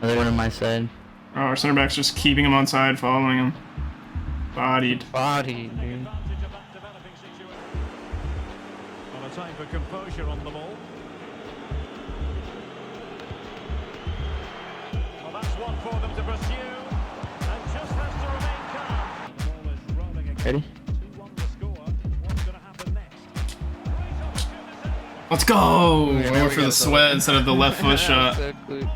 Another one on my side. Oh, our center back's just keeping him on side, following him. Bodied. Body, dude. On a time for composure on the ball. Well, that's one for them to pursue. And just has to remain calm. The ball is rolling again. Ready? 2-1 the score. What's going to happen next? Great opportunity. Let's go! Yeah, We went we for the got sweat instead of the left foot shot. Exactly.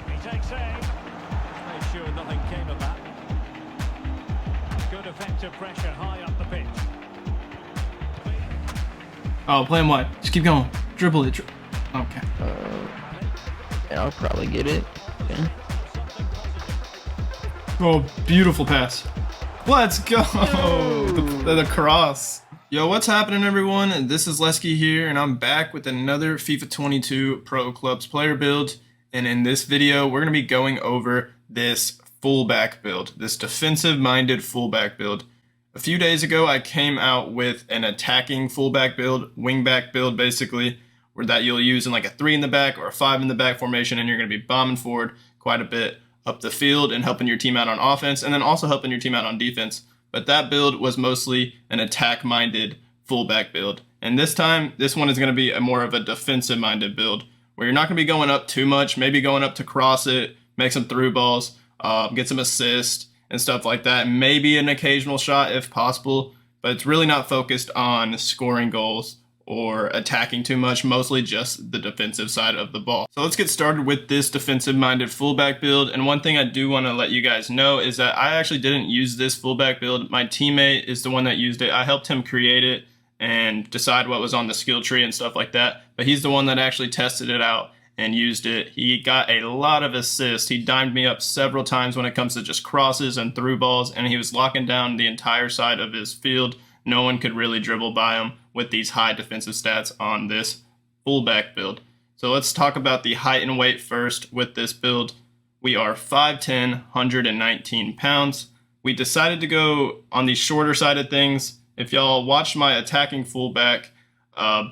He takes aim. Made sure nothing came of that. Good effective pressure high up the pitch. Oh, play him wide. Just keep going. Dribble it. Okay. Yeah, I'll probably get it. Okay. Oh, beautiful pass. Let's go! The cross. Yo, what's happening, everyone? This is Lesky here, and I'm back with another FIFA 22 Pro Clubs player build. And in this video, we're going to be going over this fullback build, this defensive-minded fullback build. A few days ago, I came out with an attacking fullback build, wingback build, basically, where that you'll use in like a 3 in the back or a 5 in the back formation, and you're going to be bombing forward quite a bit up the field and helping your team out on offense, and then also helping your team out on defense. But that build was mostly an attack-minded fullback build. And this time, this one is going to be more of a defensive-minded build, where you're not going to be going up too much, maybe going up to cross it, make some through balls, get some assists, and stuff like that. Maybe an occasional shot if possible, but it's really not focused on scoring goals or attacking too much, mostly just the defensive side of the ball. So let's get started with this defensive-minded fullback build. And one thing I do want to let you guys know is that I actually didn't use this fullback build. My teammate is the one that used it. I helped him create it and decide what was on the skill tree and stuff like that. But he's the one that actually tested it out and used it. He got a lot of assists. He dimed me up several times when it comes to just crosses and through balls, and he was locking down the entire side of his field. No one could really dribble by him with these high defensive stats on this fullback build. So let's talk about the height and weight first with this build. We are 5'10", 119 pounds. We decided to go on the shorter side of things. If y'all watched my attacking fullback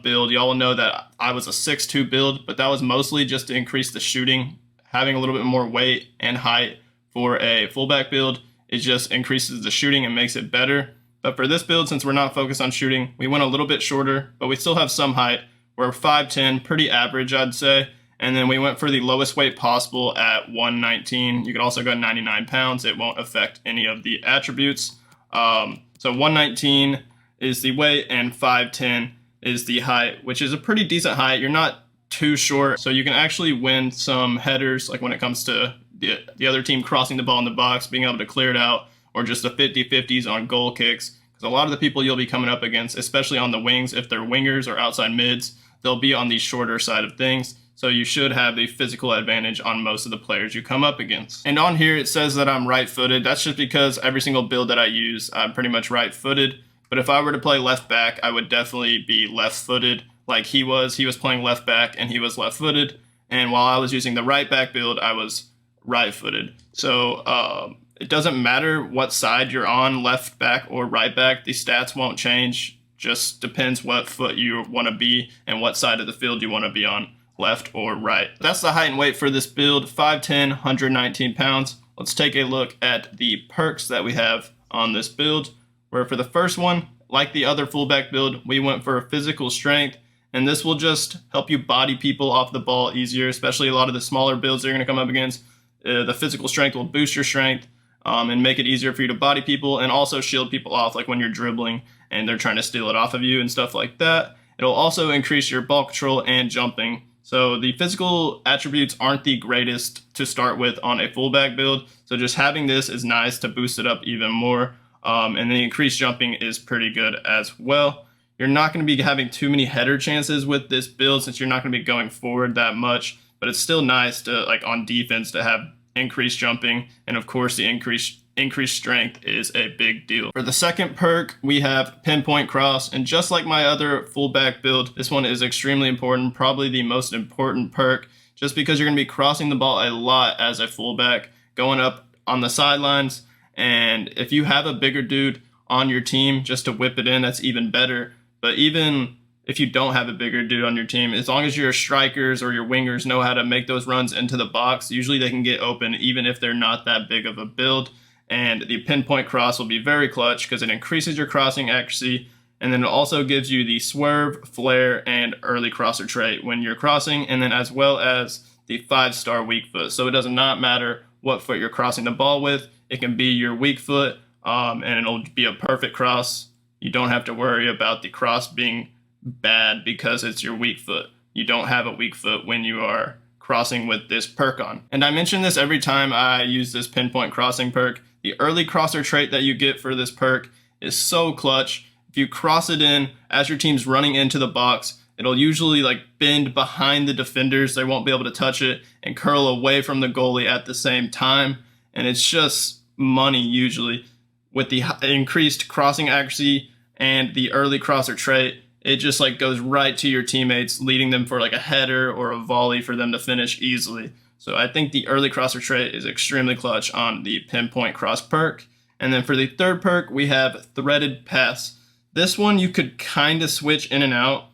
build, y'all will know that I was a 6'2" build, but that was mostly just to increase the shooting. Having a little bit more weight and height for a fullback build, it just increases the shooting and makes it better. But for this build, since we're not focused on shooting, we went a little bit shorter, but we still have some height. We're 5'10", pretty average, I'd say. And then we went for the lowest weight possible at 119. You could also go 99 pounds. It won't affect any of the attributes. So 119 is the weight and 5'10 is the height, which is a pretty decent height. You're not too short, so you can actually win some headers, like when it comes to the other team crossing the ball in the box, being able to clear it out, or just the 50-50s on goal kicks. Because a lot of the people you'll be coming up against, especially on the wings, if they're wingers or outside mids, they'll be on the shorter side of things. So you should have the physical advantage on most of the players you come up against. And on here, it says that I'm right-footed. That's just because every single build that I use, I'm pretty much right-footed. But if I were to play left back, I would definitely be left-footed like he was. He was playing left back and he was left-footed. And while I was using the right back build, I was right-footed. So it doesn't matter what side you're on, left back or right back. The stats won't change. Just depends what foot you want to be and what side of the field you want to be on, left or right. That's the height and weight for this build, 5'10", 119 pounds. Let's take a look at the perks that we have on this build, where for the first one, like the other fullback build, we went for physical strength, and this will just help you body people off the ball easier, especially a lot of the smaller builds that you're going to come up against. The physical strength will boost your strength and make it easier for you to body people and also shield people off, like when you're dribbling and they're trying to steal it off of you and stuff like that. It'll also increase your ball control and jumping. So the physical attributes aren't the greatest to start with on a fullback build, so just having this is nice to boost it up even more. And the increased jumping is pretty good as well. You're not going to be having too many header chances with this build since you're not going to be going forward that much, but it's still nice to, like on defense, to have increased jumping, and of course the increased strength is a big deal. For the second perk, we have pinpoint cross, and just like my other fullback build, this one is extremely important, probably the most important perk, just because you're going to be crossing the ball a lot as a fullback, going up on the sidelines, and if you have a bigger dude on your team just to whip it in, that's even better. But even if you don't have a bigger dude on your team. As long as your strikers or your wingers know how to make those runs into the box, usually they can get open even if they're not that big of a build. And the pinpoint cross will be very clutch because it increases your crossing accuracy, and then it also gives you the swerve, flare, and early crosser trait when you're crossing, and then as well as the 5-star weak foot. So it does not matter what foot you're crossing the ball with. It can be your weak foot, and it'll be a perfect cross. You don't have to worry about the cross being bad because it's your weak foot. You don't have a weak foot when you are crossing with this perk on. And I mention this every time I use this pinpoint crossing perk. The early crosser trait that you get for this perk is so clutch. If you cross it in as your team's running into the box, it'll usually like bend behind the defenders. They won't be able to touch it, and curl away from the goalie at the same time. And it's just money usually. With the increased crossing accuracy and the early crosser trait, it just like goes right to your teammates, leading them for like a header or a volley for them to finish easily. So I think the early crosser trait is extremely clutch on the pinpoint cross perk. And then for the third perk, we have threaded pass. This one you could kind of switch in and out,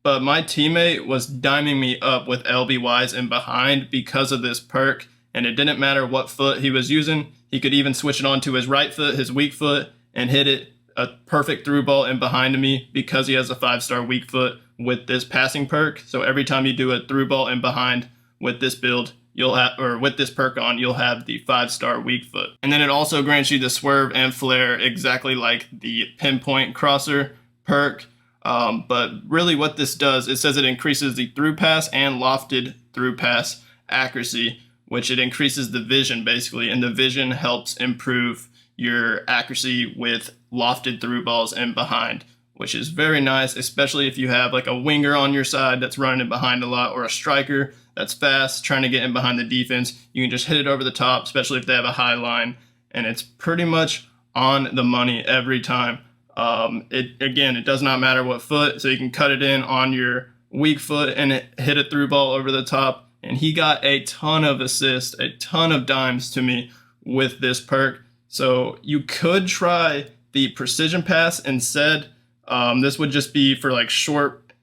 but my teammate was diming me up with LBYs in behind because of this perk, and it didn't matter what foot he was using. He could even switch it on to his right foot, his weak foot, and hit it a perfect through ball in behind me because he has a 5-star weak foot with this passing perk. So every time you do a through ball in behind with this build, you'll have, or with this perk on, you'll have the 5-star weak foot. And then it also grants you the swerve and flare exactly like the pinpoint crosser perk. But really what this does, it says it increases the through pass and lofted through pass accuracy, which it increases the vision basically, and the vision helps improve your accuracy with lofted through balls and behind, which is very nice, especially if you have like a winger on your side that's running in behind a lot, or a striker that's fast trying to get in behind the defense. You can just hit it over the top, especially if they have a high line, and it's pretty much on the money every time. It does not matter what foot, so you can cut it in on your weak foot and hit a through ball over the top. And he got a ton of assists, a ton of dimes to me with this perk. So you could try the precision pass instead. This would just be for like short,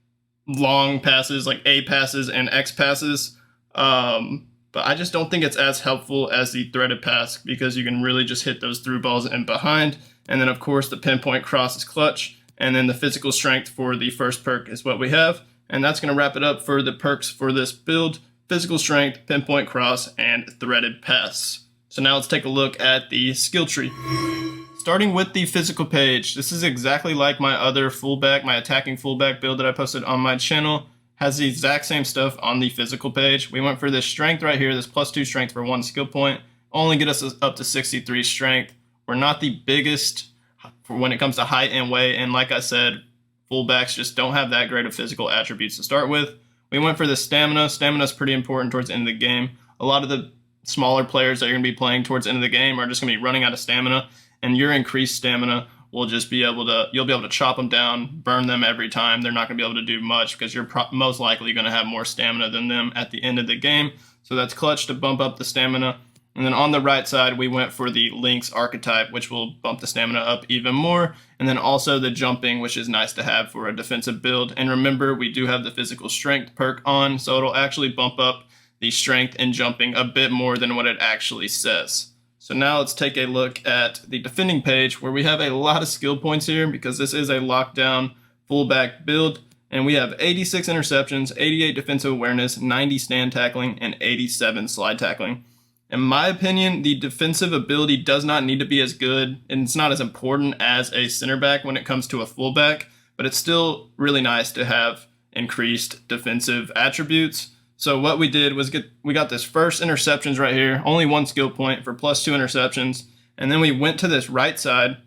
long passes, like A passes and X passes. But I just don't think it's as helpful as the threaded pass because you can really just hit those through balls in behind. And then of course the pinpoint cross is clutch. And then the physical strength for the first perk is what we have. And that's going to wrap it up for the perks for this build: physical strength, pinpoint cross, and threaded pass. So now let's take a look at the skill tree. Starting with the physical page, this is exactly like my other fullback, my attacking fullback build that I posted on my channel. Has the exact same stuff on the physical page. We went for this strength right here, this +2 strength for 1 skill point. Only get us up to 63 strength. We're not the biggest for when it comes to height and weight, and like I said, fullbacks just don't have that great of physical attributes to start with. We went for the stamina. Stamina is pretty important towards the end of the game. A lot of the smaller players that you're going to be playing towards the end of the game are just going to be running out of stamina, and your increased stamina will just be able to, you'll be able to chop them down, burn them every time. They're not going to be able to do much because you're most likely going to have more stamina than them at the end of the game. So that's clutch to bump up the stamina. And then on the right side, we went for the Lynx archetype, which will bump the stamina up even more. And then also the jumping, which is nice to have for a defensive build. And remember, we do have the physical strength perk on, so it'll actually bump up the strength and jumping a bit more than what it actually says. So now let's take a look at the defending page, where we have a lot of skill points here because this is a lockdown fullback build. And we have 86 interceptions, 88 defensive awareness, 90 stand tackling, and 87 slide tackling. In my opinion, the defensive ability does not need to be as good, and it's not as important as a center back when it comes to a fullback, but it's still really nice to have increased defensive attributes. So what we did was we got this first interceptions right here, only 1 skill point for +2 interceptions, and then we went to this right side,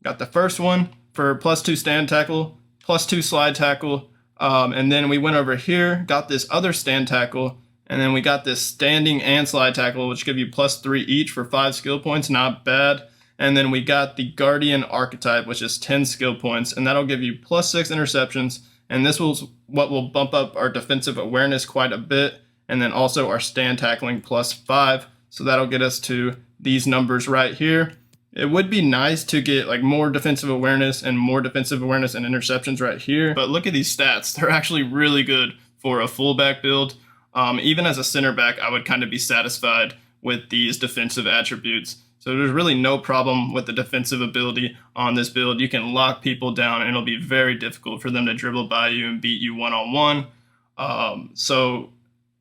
got the first one for +2 stand tackle, +2 slide tackle, and then we went over here, got this other stand tackle, and then we got this standing and slide tackle, which give you +3 each for 5 skill points. Not bad. And then we got the Guardian archetype, which is 10 skill points, and that'll give you +6 interceptions. And this will what will bump up our defensive awareness quite a bit, and then also our stand tackling +5. So that'll get us to these numbers right here. It would be nice to get like more defensive awareness and interceptions right here. But look at these stats. They're actually really good for a fullback build. Even as a center back, I would kind of be satisfied with these defensive attributes. So there's really no problem with the defensive ability on this build. You can lock people down and it'll be very difficult for them to dribble by you and beat you one-on-one. So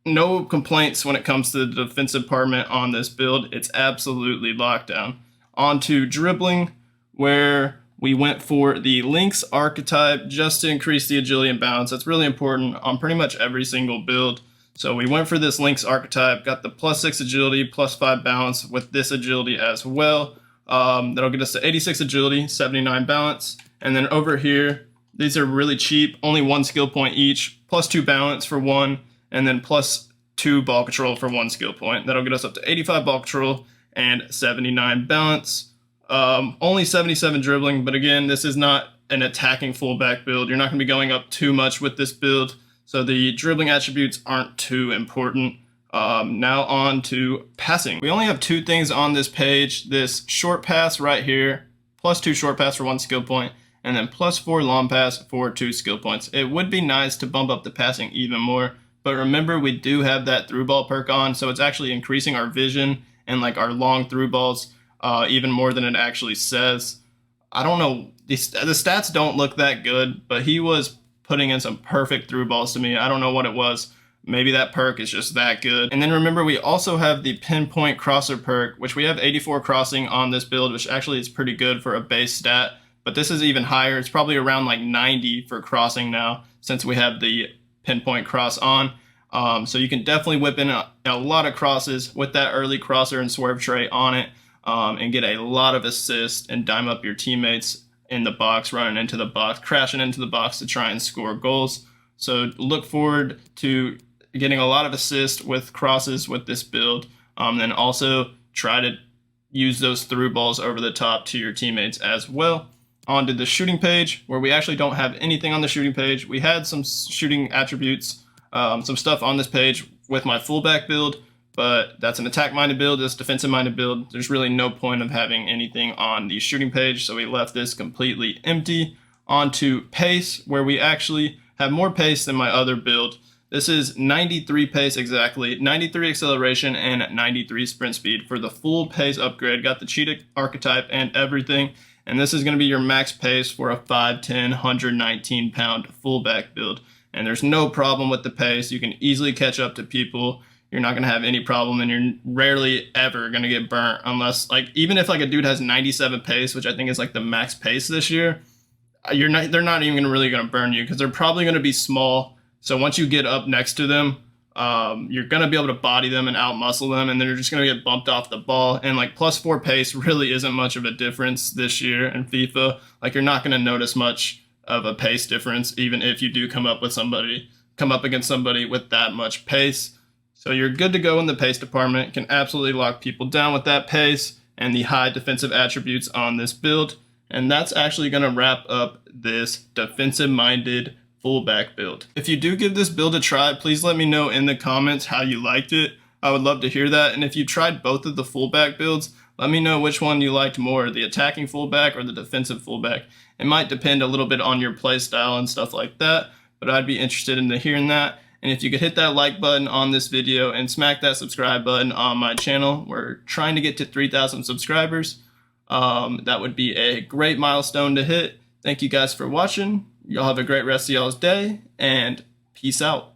no complaints when it comes to the defensive department on this build. It's absolutely locked down. On to dribbling, where we went for the Lynx archetype just to increase the agility and balance. That's really important on pretty much every single build. So we went for this Lynx archetype, got the +6 agility, +5 balance with this agility as well. That'll get us to 86 agility, 79 balance. And then over here, these are really cheap, only 1 skill point each, +2 balance for 1, and then +2 ball control for 1 skill point. That'll get us up to 85 ball control and 79 balance. Only 77 dribbling, but again, this is not an attacking fullback build. You're not going to be going up too much with this build, so the dribbling attributes aren't too important. Now on to passing. We only have 2 things on this page. This short pass right here, +2 short pass for 1 skill point, and then +4 long pass for 2 skill points. It would be nice to bump up the passing even more, but remember we do have that through ball perk on, so it's actually increasing our vision and like our long through balls even more than it actually says. I don't know, the stats don't look that good, but he was putting in some perfect through balls to me. I don't know what it was. Maybe that perk is just that good. And then remember, we also have the pinpoint crosser perk, which we have 84 crossing on this build, which actually is pretty good for a base stat. But this is even higher. It's probably around like 90 for crossing now, since we have the pinpoint cross on. So you can definitely whip in a lot of crosses with that early crosser and swerve tray on it, and get a lot of assists and dime up your teammates in the box, running into the box, crashing into the box to try and score goals. So look forward to getting a lot of assists with crosses with this build. Then also try to use those through balls over the top to your teammates as well. On to the shooting page, where we actually don't have anything on the shooting page. We had some shooting attributes, some stuff on this page with my fullback build, but that's an attack-minded build, this defensive-minded build. There's really no point of having anything on the shooting page, so we left this completely empty. On to pace, where we actually have more pace than my other build. This is 93 pace exactly, 93 acceleration, and 93 sprint speed for the full pace upgrade. Got the cheetah archetype and everything, and this is going to be your max pace for a 5'10", 119-pound fullback build. And there's no problem with the pace. You can easily catch up to people. You're not going to have any problem, and you're rarely ever going to get burnt unless, like, even if like a dude has 97 pace, which I think is like the max pace this year, they're not even really going to burn you, because they're probably going to be small. So once you get up next to them, you're going to be able to body them and outmuscle them, and then you're just going to get bumped off the ball. And like +4 pace really isn't much of a difference this year in FIFA. Like, you're not going to notice much of a pace difference, even if you do come up against somebody with that much pace. So you're good to go in the pace department. Can absolutely lock people down with that pace and the high defensive attributes on this build. And that's actually going to wrap up this defensive-minded fullback build. If you do give this build a try, please let me know in the comments how you liked it. I would love to hear that. And if you tried both of the fullback builds, let me know which one you liked more, the attacking fullback or the defensive fullback. It might depend a little bit on your play style and stuff like that, but I'd be interested in hearing that. And if you could hit that like button on this video and smack that subscribe button on my channel, we're trying to get to 3,000 subscribers. That would be a great milestone to hit. Thank you guys for watching. Y'all have a great rest of y'all's day, and peace out.